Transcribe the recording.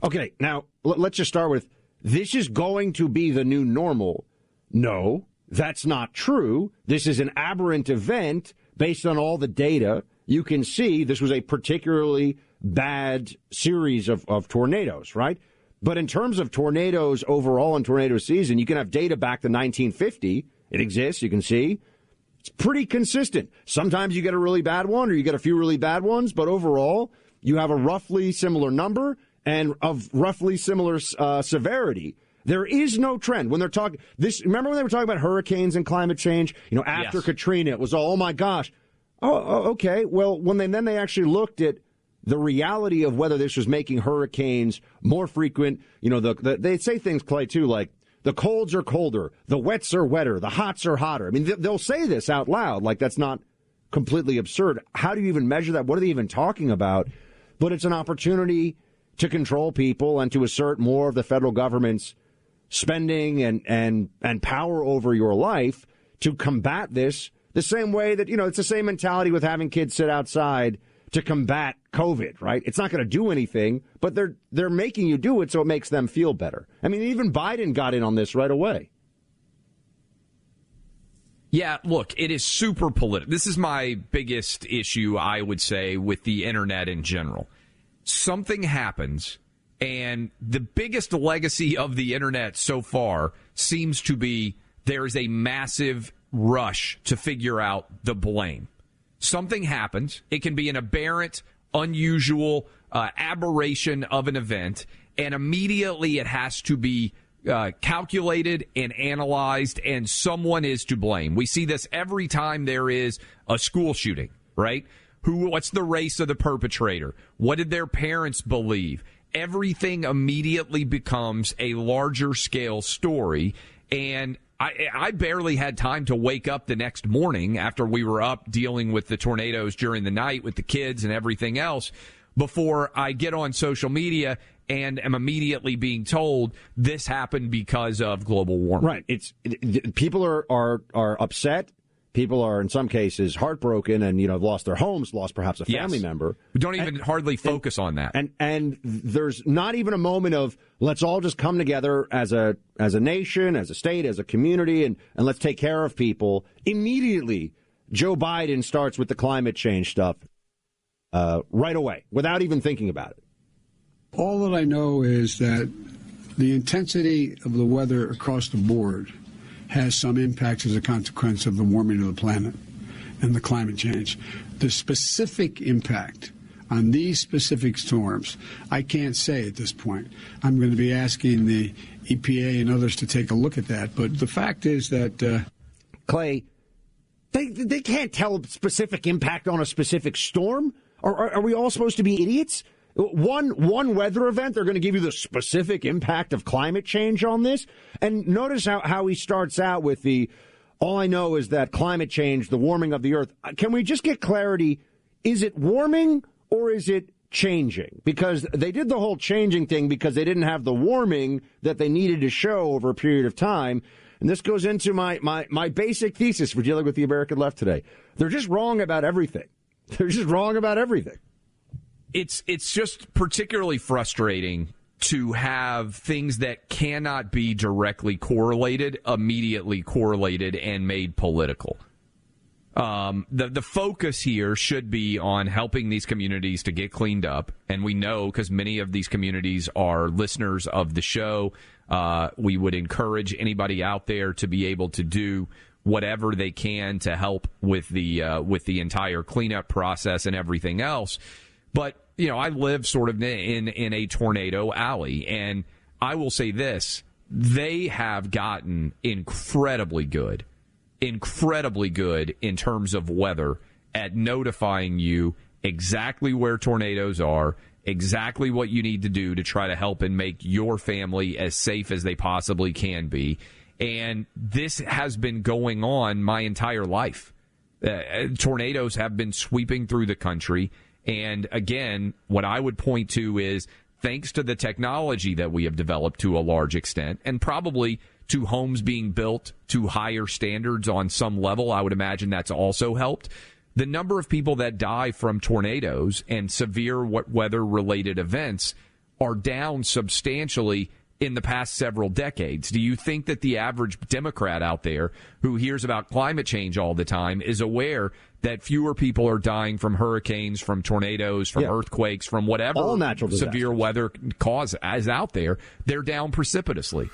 Okay, now let's just start with, this is going to be the new normal. No, that's not true. This is an aberrant event based on all the data. You can see this was a particularly bad series of tornadoes, right? But in terms of tornadoes overall and tornado season, you can have data back to 1950. It exists, you can see. It's pretty consistent. Sometimes you get a really bad one or you get a few really bad ones, but overall, you have a roughly similar number and of roughly similar severity. There is no trend when they're talking this. Remember when they were talking about hurricanes and climate change? After Katrina, it was all, oh my gosh. Oh, okay. Well, when they actually looked at the reality of whether this was making hurricanes more frequent, they say things, Clay, too, like the colds are colder, the wets are wetter, the hots are hotter. I mean, they'll say this out loud, like that's not completely absurd. How do you even measure that? What are they even talking about? But it's an opportunity to control people and to assert more of the federal government's spending and power over your life to combat this the same way that, it's the same mentality with having kids sit outside to combat COVID, right? It's not going to do anything, but they're making you do it so it makes them feel better. I mean, even Biden got in on this right away. Yeah, look, it is super political. This is my biggest issue, I would say, with the internet in general. Something happens, and the biggest legacy of the internet so far seems to be there is a massive rush to figure out the blame. Something happens. It can be an aberrant, unusual aberration of an event, and immediately it has to be calculated and analyzed, and someone is to blame. We see this every time there is a school shooting, right? What's the race of the perpetrator? What did their parents believe? Everything immediately becomes a larger scale story, and I barely had time to wake up the next morning after we were up dealing with the tornadoes during the night with the kids and everything else before I get on social media and am immediately being told this happened because of global warming. Right. People are upset. People are, in some cases, heartbroken and, have lost their homes, lost perhaps a family member. We don't even hardly focus on that. And there's not even a moment of, let's all just come together as a nation, as a state, as a community, and let's take care of people. Immediately, Joe Biden starts with the climate change stuff right away, without even thinking about it. All that I know is that the intensity of the weather across the board has some impact as a consequence of the warming of the planet and the climate change. The specific impact on these specific storms, I can't say at this point. I'm going to be asking the EPA and others to take a look at that. But the fact is that... Clay, they can't tell specific impact on a specific storm? Are we all supposed to be idiots? One weather event, they're going to give you the specific impact of climate change on this. And notice how he starts out with all I know is that climate change, the warming of the earth. Can we just get clarity? Is it warming or is it changing? Because they did the whole changing thing because they didn't have the warming that they needed to show over a period of time. And this goes into my basic thesis for dealing with the American left today. They're just wrong about everything. They're just wrong about everything. It's just particularly frustrating to have things that cannot be directly correlated, immediately correlated and made political. The focus here should be on helping these communities to get cleaned up. And we know because many of these communities are listeners of the show. We would encourage anybody out there to be able to do whatever they can to help with the entire cleanup process and everything else. But, I live sort of in a tornado alley, and I will say this. They have gotten incredibly good in terms of weather at notifying you exactly where tornadoes are, exactly what you need to do to try to help and make your family as safe as they possibly can be. And this has been going on my entire life. Tornadoes have been sweeping through the country. And again, what I would point to is thanks to the technology that we have developed to a large extent, and probably to homes being built to higher standards on some level, I would imagine that's also helped. The number of people that die from tornadoes and severe weather-related events are down substantially in the past several decades. Do you think that the average Democrat out there who hears about climate change all the time is aware that fewer people are dying from hurricanes, from tornadoes, from earthquakes, from whatever all natural severe weather cause is out there? They're down precipitously.